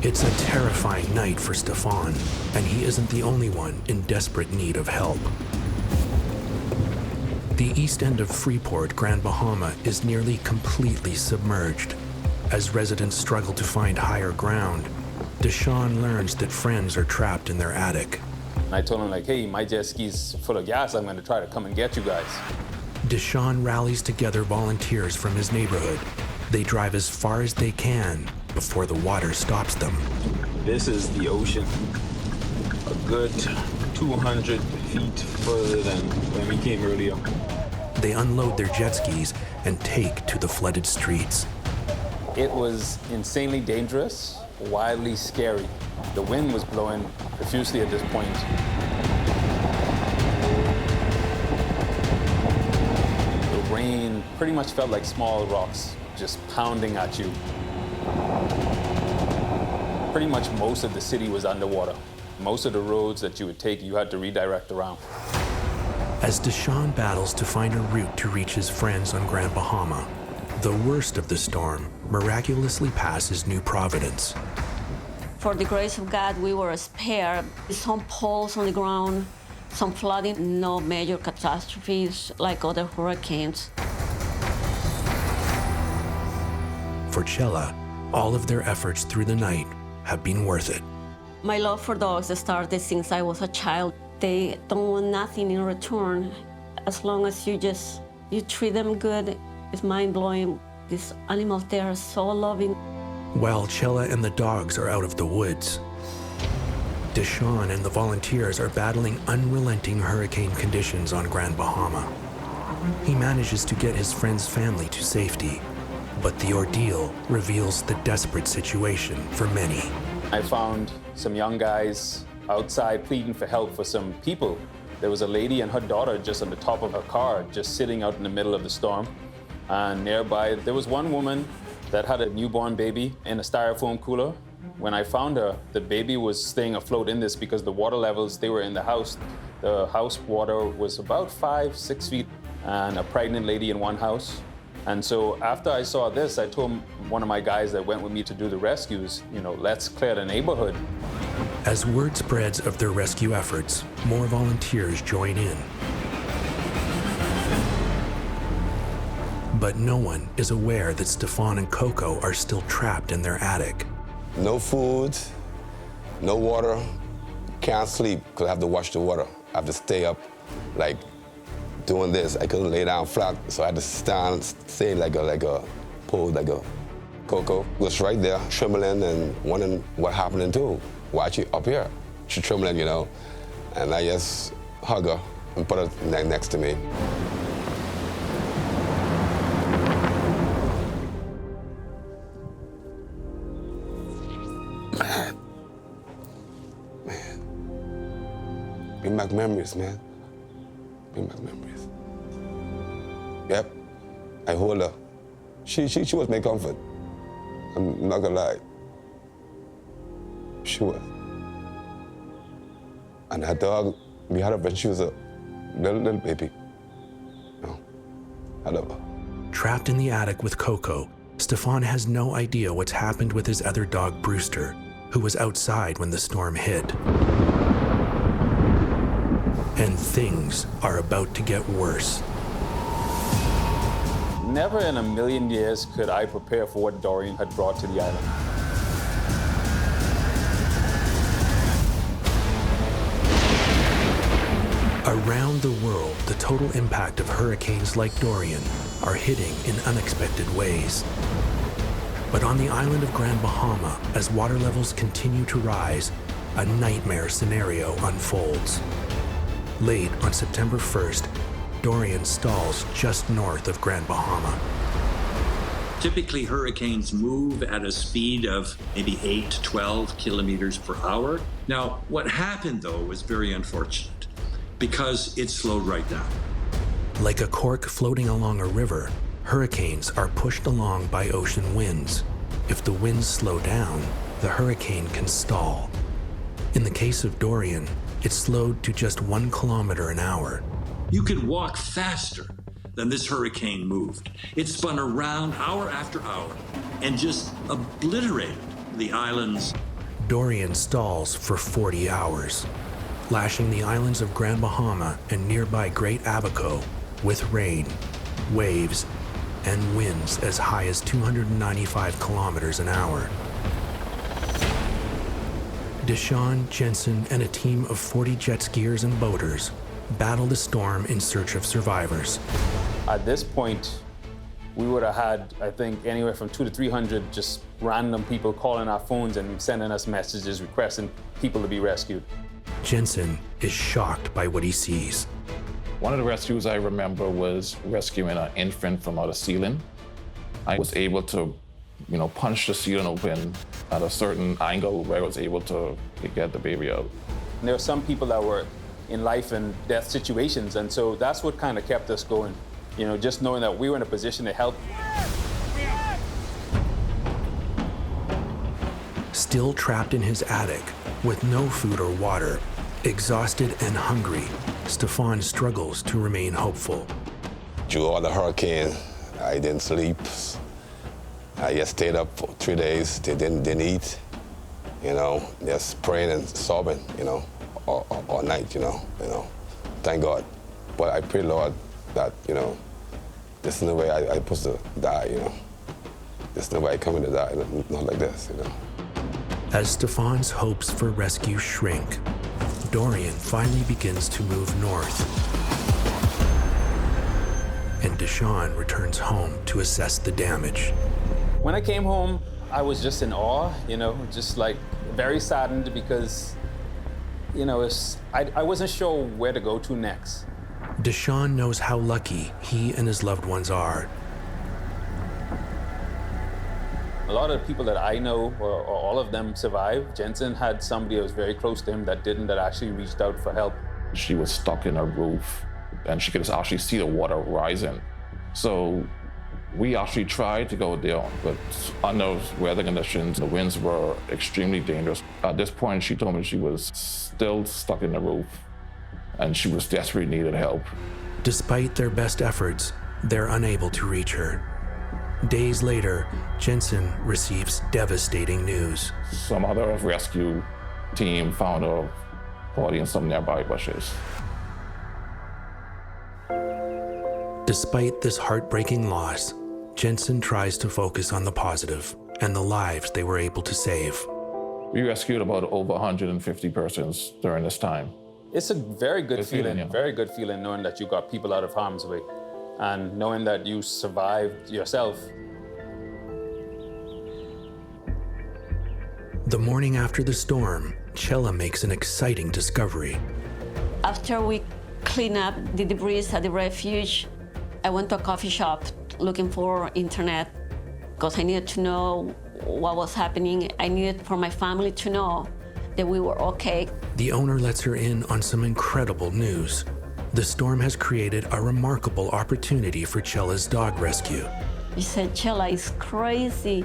It's a terrifying night for Stefan, and he isn't the only one in desperate need of help. The east end of Freeport, Grand Bahama, is nearly completely submerged. As residents struggle to find higher ground, Deshaun learns that friends are trapped in their attic. I told him, like, hey, my jet ski's full of gas. I'm going to try to come and get you guys. Deshaun rallies together volunteers from his neighborhood. They drive as far as they can before the water stops them. This is the ocean, a good 200 feet further than when we came earlier. They unload their jet skis and take to the flooded streets. It was insanely dangerous, wildly scary. The wind was blowing profusely at this point. The rain pretty much felt like small rocks just pounding at you. Pretty much most of the city was underwater. Most of the roads that you would take, you had to redirect around. As Deshaun battles to find a route to reach his friends on Grand Bahama, the worst of the storm miraculously passes New Providence. For the grace of God, we were spared. Some poles on the ground, some flooding, no major catastrophes like other hurricanes. For Chela, all of their efforts through the night have been worth it. My love for dogs started since I was a child. They don't want nothing in return. As long as you treat them good, it's mind-blowing. These animals, they are so loving. While Chela and the dogs are out of the woods, Deshaun and the volunteers are battling unrelenting hurricane conditions on Grand Bahama. He manages to get his friend's family to safety, but the ordeal reveals the desperate situation for many. I found some young guys outside pleading for help for some people. There was a lady and her daughter just on the top of her car, just sitting out in the middle of the storm. And nearby, there was one woman that had a newborn baby in a styrofoam cooler. When I found her, the baby was staying afloat in this because the water levels, they were in the house. The house water was about 5-6 feet, and a pregnant lady in one house. And so after I saw this, I told one of my guys that went with me to do the rescues, let's clear the neighborhood. As word spreads of their rescue efforts, more volunteers join in. But no one is aware that Stefan and Coco are still trapped in their attic. No food, no water, can't sleep because I have to watch the water. I have to stay up, like, doing this. I couldn't lay down flat, so I had to stand, stay like a pose, like a Coco was right there, trembling and wondering what happening too. Why she up here? She trembling, and I just hug her and put her next to me. Man. Bring back memories, man. Bring back memories. Yep, I hold her. She was my comfort. I'm not gonna lie. She was. And her dog, we had her when she was a little baby. I love her. Trapped in the attic with Coco, Stefan has no idea what's happened with his other dog, Brewster, who was outside when the storm hit. And things are about to get worse. Never in a million years could I prepare for what Dorian had brought to the island. Around the world, the total impact of hurricanes like Dorian are hitting in unexpected ways. But on the island of Grand Bahama, as water levels continue to rise, a nightmare scenario unfolds. Late on September 1st, Dorian stalls just north of Grand Bahama. Typically, hurricanes move at a speed of maybe 8 to 12 kilometers per hour. Now, what happened, though, was very unfortunate because it slowed right down. Like a cork floating along a river, hurricanes are pushed along by ocean winds. If the winds slow down, the hurricane can stall. In the case of Dorian, it slowed to just 1 kilometer an hour. You could walk faster than this hurricane moved. It spun around hour after hour and just obliterated the island's Dorian stalls for 40 hours, lashing the islands of Grand Bahama and nearby Great Abaco with rain, waves, and winds as high as 295 kilometers an hour. Deshawn, Jensen, and a team of 40 jet skiers and boaters battle the storm in search of survivors. At this point, we would have had, I think, anywhere from 200 to 300 just random people calling our phones and sending us messages requesting people to be rescued. Jensen is shocked by what he sees. One of the rescues I remember was rescuing an infant from out of ceiling. I was able to, punch the ceiling open at a certain angle where I was able to get the baby out. And there were some people that were in life and death situations, and so that's what kind of kept us going. Just knowing that we were in a position to help. Still trapped in his attic, with no food or water, exhausted and hungry, Stefan struggles to remain hopeful. Through all the hurricane, I didn't sleep. I just stayed up for 3 days. They didn't eat, just praying and sobbing, all night, Thank God. But I pray, Lord, that, this is the way I'm supposed to die, This is the way I'm coming to die, not like this, As Stefan's hopes for rescue shrink, Dorian finally begins to move north. And Deshawn returns home to assess the damage. When I came home, I was just in awe, just like very saddened because, I wasn't sure where to go to next. Deshawn knows how lucky he and his loved ones are. A lot of the people that I know, or all of them, survived. Jensen had somebody that was very close to him that actually reached out for help. She was stuck in a roof, and she could actually see the water rising. So we actually tried to go there, but under weather conditions, the winds were extremely dangerous. At this point, she told me she was still stuck in the roof, and she was desperately needed help. Despite their best efforts, they're unable to reach her. Days later, Jensen receives devastating news. Some other rescue team found her body in some nearby bushes. Despite this heartbreaking loss, Jensen tries to focus on the positive and the lives they were able to save. We rescued about over 150 persons during this time. It's a very good feeling, yeah. Very good feeling knowing that you got people out of harm's way and knowing that you survived yourself. The morning after the storm, Chella makes an exciting discovery. After we clean up the debris at the refuge, I went to a coffee shop looking for internet because I needed to know what was happening. I needed for my family to know that we were okay. The owner lets her in on some incredible news. The storm has created a remarkable opportunity for Chella's dog rescue. He said, Chella is crazy.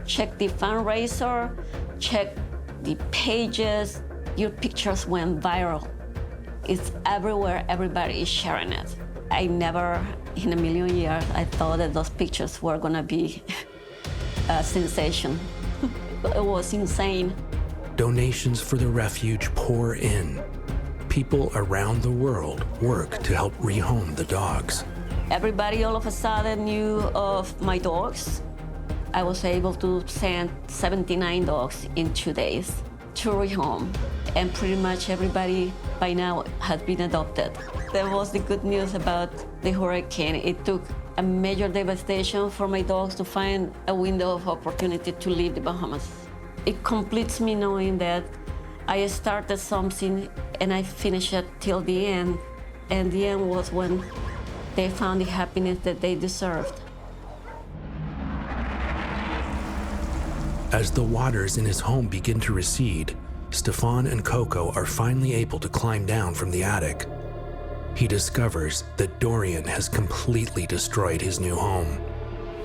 Check the fundraiser, check the pages. Your pictures went viral. It's everywhere, everybody is sharing it. I never, in a million years, I thought that those pictures were gonna be a sensation. It was insane. Donations for the refuge pour in. People around the world work to help rehome the dogs. Everybody all of a sudden knew of my dogs. I was able to send 79 dogs in 2 days to rehome. And pretty much everybody by now has been adopted. That was the good news about the hurricane. It took a major devastation for my dogs to find a window of opportunity to leave the Bahamas. It completes me knowing that I started something and I finished it till the end. And the end was when they found the happiness that they deserved. As the waters in his home begin to recede, Stefan and Coco are finally able to climb down from the attic. He discovers that Dorian has completely destroyed his new home.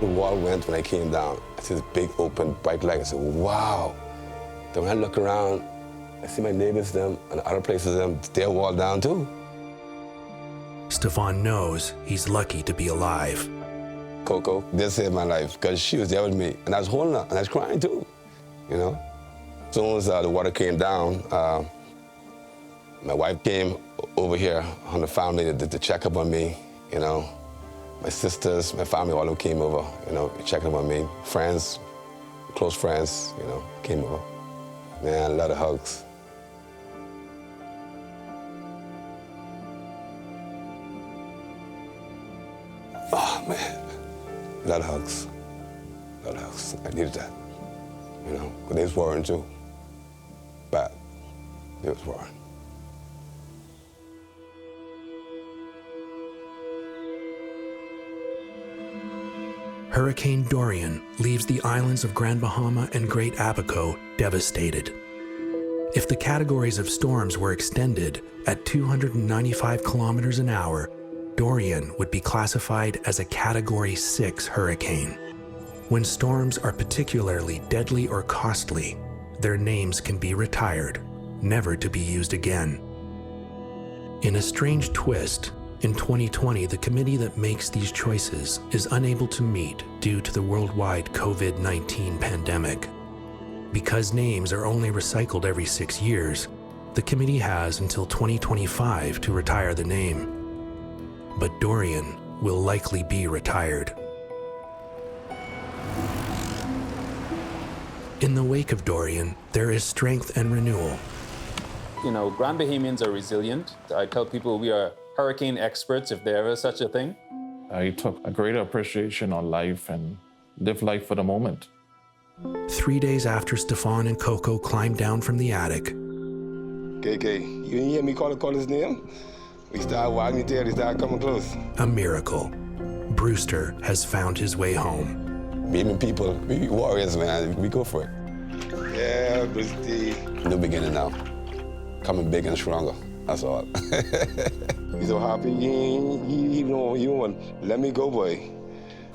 The wall went when I came down. I see this big open bright light. I said, wow. Then when I look around, I see my neighbors, them, and other places, them, their wall down too. Stefan knows he's lucky to be alive. Coco did save my life because she was there with me, and I was holding her, and I was crying too, As soon as the water came down, my wife came over here on the family to check up on me, you know. My sisters, my family all came over, you know, checking up on me. Friends, close friends, you know, came over. Man, a lot of hugs. Oh, man, a lot of hugs. A lot of hugs. I needed that, you know, but they was worrying too. Bad. They was worrying. Hurricane Dorian leaves the islands of Grand Bahama and Great Abaco devastated. If the categories of storms were extended at 295 kilometers an hour, Dorian would be classified as a Category 6 hurricane. When storms are particularly deadly or costly, their names can be retired, never to be used again. In a strange twist, in 2020, the committee that makes these choices is unable to meet due to the worldwide COVID-19 pandemic. Because names are only recycled every 6 years, the committee has until 2025 to retire the name. But Dorian will likely be retired. In the wake of Dorian, there is strength and renewal. You know, Grand Bahamians are resilient. I tell people we are hurricane experts, if there is such a thing. I took a greater appreciation on life and lived life for the moment. 3 days after Stefan and Coco climbed down from the attic, KK, you didn't hear me call his name? We started walking there, he started coming close. a miracle, Brewster has found his way home. Beaming people, we warriors, man, we go for it. Yeah, Brewster. New beginning now. Coming big and stronger, that's all. He's so happy, he won't let me go, boy.